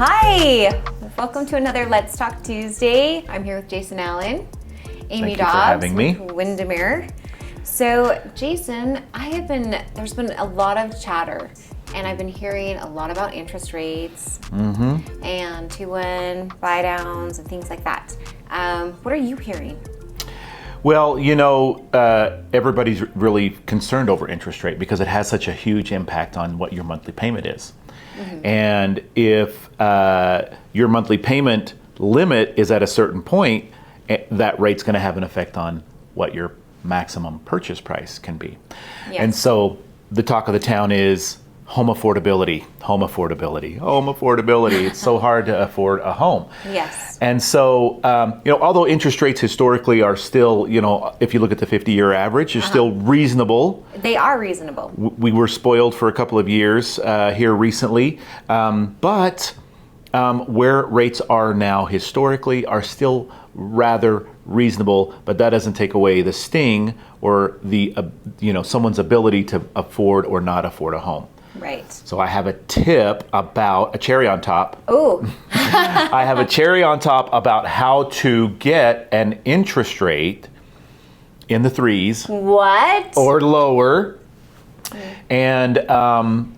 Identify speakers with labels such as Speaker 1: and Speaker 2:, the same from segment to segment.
Speaker 1: Hi, welcome to another Let's Talk Tuesday. I'm here with Jason Allen, Amy
Speaker 2: Thank you for
Speaker 1: Dobbs
Speaker 2: having me.
Speaker 1: with Windermere. So Jason, there's been a lot of chatter and I've been hearing a lot about interest rates and 2-1 buy downs and things like that. What are you hearing?
Speaker 2: Well, you know, everybody's really concerned over interest rate because it has such a huge impact on what your monthly payment is. And if your monthly payment limit is at a certain point, that rate's going to have an effect on what your maximum purchase price can be.
Speaker 1: Yes.
Speaker 2: And so the talk of the town is home affordability. It's so hard to afford a home.
Speaker 1: Yes.
Speaker 2: And so, although interest rates historically are still, if you look at the 50-year average, are still reasonable.
Speaker 1: They are reasonable.
Speaker 2: We were spoiled for a couple of years here recently. But where rates are now historically are still rather reasonable, but that doesn't take away the sting or the, someone's ability to afford or not afford a home.
Speaker 1: Right.
Speaker 2: So I have a tip about a cherry on top.
Speaker 1: Oh.
Speaker 2: I have a cherry on top about how to get an interest rate in the 3s.
Speaker 1: What?
Speaker 2: Or lower. And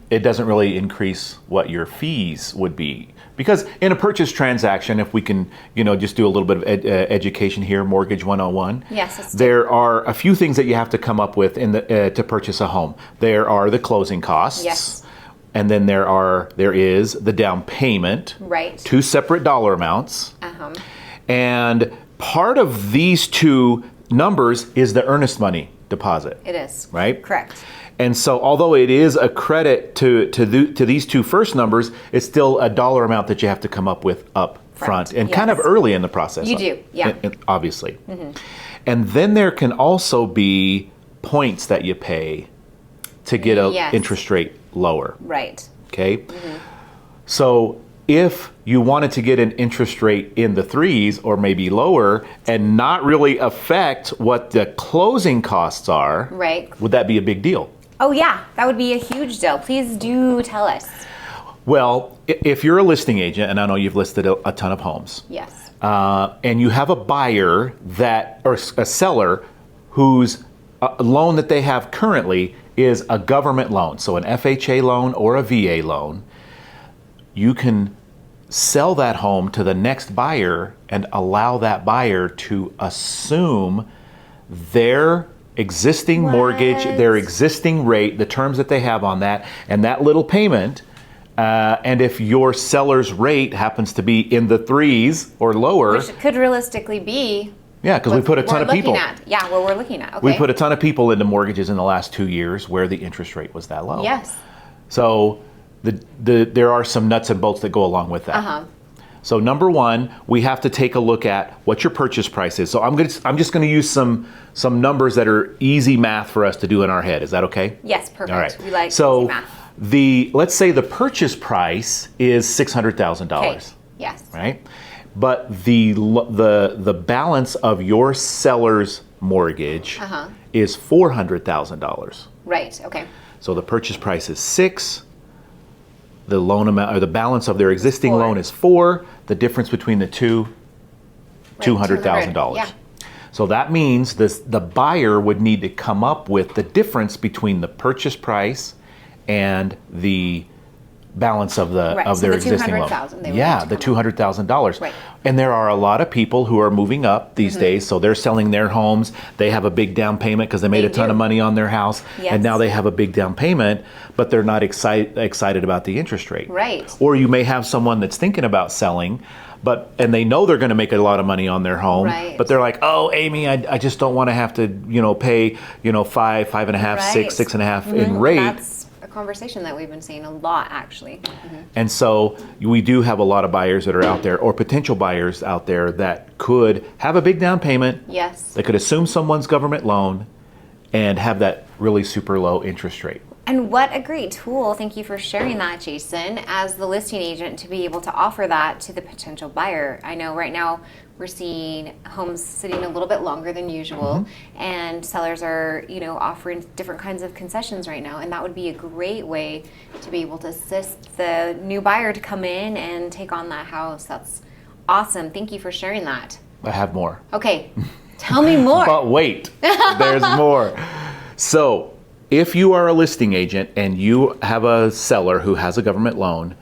Speaker 2: it doesn't really increase what your fees would be. Because in a purchase transaction, if we can, just do a little bit of education here, Mortgage 101.
Speaker 1: Yes.
Speaker 2: There are a few things that you have to come up with to purchase a home. There are the closing costs.
Speaker 1: Yes.
Speaker 2: And then there is the down payment.
Speaker 1: Right.
Speaker 2: 2 separate dollar amounts.
Speaker 1: Uh-huh.
Speaker 2: And part of these 2 numbers is the earnest money deposit.
Speaker 1: It is.
Speaker 2: Right?
Speaker 1: Correct.
Speaker 2: And so although it is a credit to these 2 first numbers, it's still a dollar amount that you have to come up with up front and kind of early in the process.
Speaker 1: You do, yeah.
Speaker 2: Obviously. And then there can also be points that you pay to get an interest rate lower.
Speaker 1: Right.
Speaker 2: Okay? So if you wanted to get an interest rate in the 3s or maybe lower and not really affect what the closing costs are,
Speaker 1: right,
Speaker 2: would that be a big deal?
Speaker 1: Oh yeah, that would be a huge deal. Please do tell us.
Speaker 2: Well, if you're a listing agent, and I know you've listed a ton of homes.
Speaker 1: Yes.
Speaker 2: And you have a buyer or a seller whose loan that they have currently is a government loan, so an FHA loan or a VA loan, you can sell that home to the next buyer and allow that buyer to assume their existing mortgage, their existing rate, the terms that they have on that, and that little payment. And if your seller's rate happens to be in the 3s or lower,
Speaker 1: which could realistically be.
Speaker 2: Yeah, because we put a ton of people.
Speaker 1: Yeah, what we're looking at. Okay.
Speaker 2: We put a ton of people into mortgages in the last 2 years where the interest rate was that low.
Speaker 1: Yes.
Speaker 2: So there are some nuts and bolts that go along with that.
Speaker 1: Uh-huh.
Speaker 2: So number one, we have to take a look at what your purchase price is. So I'm just going to use some numbers that are easy math for us to do in our head. Is that okay?
Speaker 1: Yes, perfect.
Speaker 2: All right.
Speaker 1: We like
Speaker 2: so
Speaker 1: easy math.
Speaker 2: Let's say the purchase price is $600,000.
Speaker 1: Okay. Yes.
Speaker 2: Right? But the balance of your seller's mortgage is $400,000.
Speaker 1: Right. Okay.
Speaker 2: So the purchase price is 6. The loan amount or the balance of their existing loan is 4. The difference between the two, $200,000.
Speaker 1: Yeah.
Speaker 2: So that means the buyer would need to come up with the difference between the purchase price and the balance of their existing loan. The $200,000.
Speaker 1: Right.
Speaker 2: And there are a lot of people who are moving up these days, so they're selling their homes. They have a big down payment because they made a ton of money on their house, and now they have a big down payment, but they're not excited about the interest rate.
Speaker 1: Right.
Speaker 2: Or you may have someone that's thinking about selling, and they know they're going to make a lot of money on their home, but they're like, oh, Amy, I just don't want to have to, pay, 5.5, 6.5 in rate.
Speaker 1: That's a conversation that we've been seeing a lot, actually.
Speaker 2: And so we do have a lot of buyers that are out there, or potential buyers out there, that could have a big down payment.
Speaker 1: Yes.
Speaker 2: They could assume someone's government loan and have that really super low interest rate.
Speaker 1: And what a great tool. Thank you for sharing that, Jason, as the listing agent to be able to offer that to the potential buyer. I know right now we're seeing homes sitting a little bit longer than usual, and sellers are, offering different kinds of concessions right now. And that would be a great way to be able to assist the new buyer to come in and take on that house. That's awesome. Thank you for sharing that.
Speaker 2: I have more.
Speaker 1: Okay, tell me more.
Speaker 2: But wait, there's more. So, if you are a listing agent and you have a seller who has a government loan,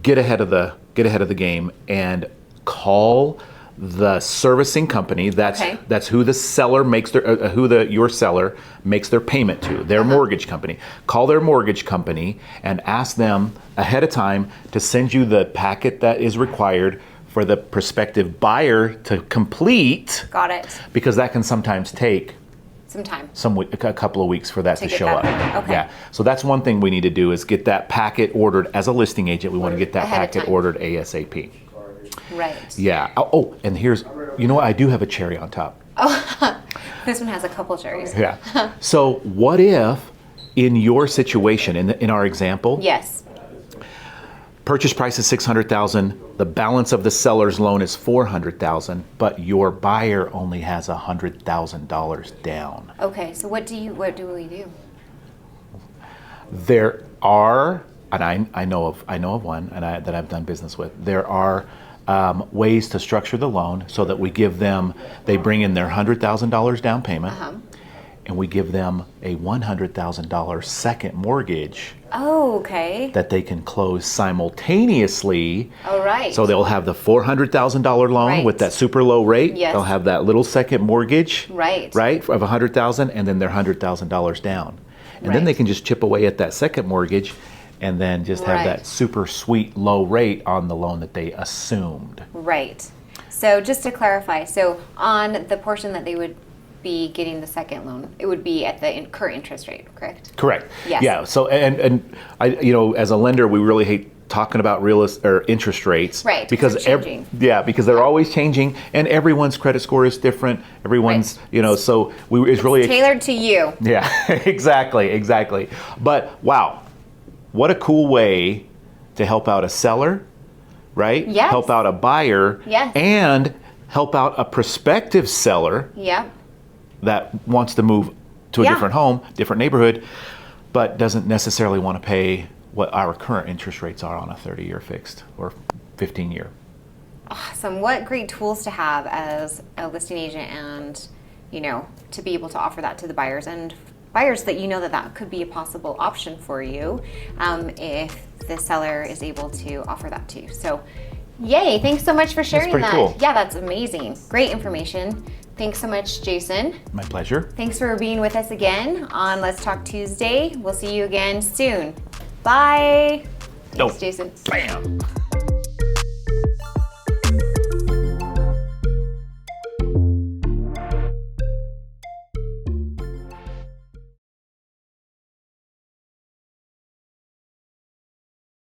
Speaker 2: get ahead of the game and call the servicing company. That's who the seller makes their your seller makes their payment to, their mortgage company. Call their mortgage company and ask them ahead of time to send you the packet that is required for the prospective buyer to complete.
Speaker 1: Got it.
Speaker 2: Because that can sometimes take
Speaker 1: some time.
Speaker 2: A couple of weeks for that to show up.
Speaker 1: Okay.
Speaker 2: Yeah. So that's one thing we need to do is get that packet ordered as a listing agent. We want to get that packet ordered ASAP.
Speaker 1: Right.
Speaker 2: Yeah. Oh, and here's, what? I do have a cherry on top.
Speaker 1: Oh, this one has a couple cherries.
Speaker 2: Yeah. So what if in your situation, in our example,
Speaker 1: yes,
Speaker 2: purchase price is $600,000, the balance of the seller's loan is $400,000, but your buyer only has $100,000 down.
Speaker 1: Okay, so what do we do?
Speaker 2: There are, and I know of one, and that I've done business with. There are ways to structure the loan so that we give them, they bring in their $100,000 down payment, and we give them a $100,000 second mortgage.
Speaker 1: Oh, okay.
Speaker 2: That they can close simultaneously.
Speaker 1: Oh, right.
Speaker 2: So they'll have the $400,000 loan with that super low rate.
Speaker 1: Yes.
Speaker 2: They'll have that little second mortgage.
Speaker 1: Right.
Speaker 2: Of $100,000, and then their $100,000 down. And then they can just chip away at that second mortgage and then just have that super sweet low rate on the loan that they assumed.
Speaker 1: Right. So just to clarify, so on the portion that they would be getting the second loan, it would be at the current interest rate, correct?
Speaker 2: Correct.
Speaker 1: Yes.
Speaker 2: Yeah. So and I, as a lender, we really hate talking about interest rates,
Speaker 1: right?
Speaker 2: Because because they're always changing, and everyone's credit score is different. Everyone's, so it's really
Speaker 1: tailored to you.
Speaker 2: Yeah. Exactly. But wow, what a cool way to help out a seller, right?
Speaker 1: Yes.
Speaker 2: Help out a buyer.
Speaker 1: Yes.
Speaker 2: And help out a prospective seller.
Speaker 1: Yeah.
Speaker 2: That wants to move to a different home, different neighborhood, but doesn't necessarily want to pay what our current interest rates are on a 30-year fixed or 15-year.
Speaker 1: Awesome. What great tools to have as a listing agent and, to be able to offer that to the buyers and buyers that that could be a possible option for you if the seller is able to offer that to you. So, yay. Thanks so much for sharing that.
Speaker 2: That's pretty cool.
Speaker 1: Yeah, that's amazing. Great information. Thanks so much, Jason.
Speaker 2: My pleasure.
Speaker 1: Thanks for being with us again on Let's Talk Tuesday. We'll see you again soon. Bye. Thanks, Jason.
Speaker 2: Bam.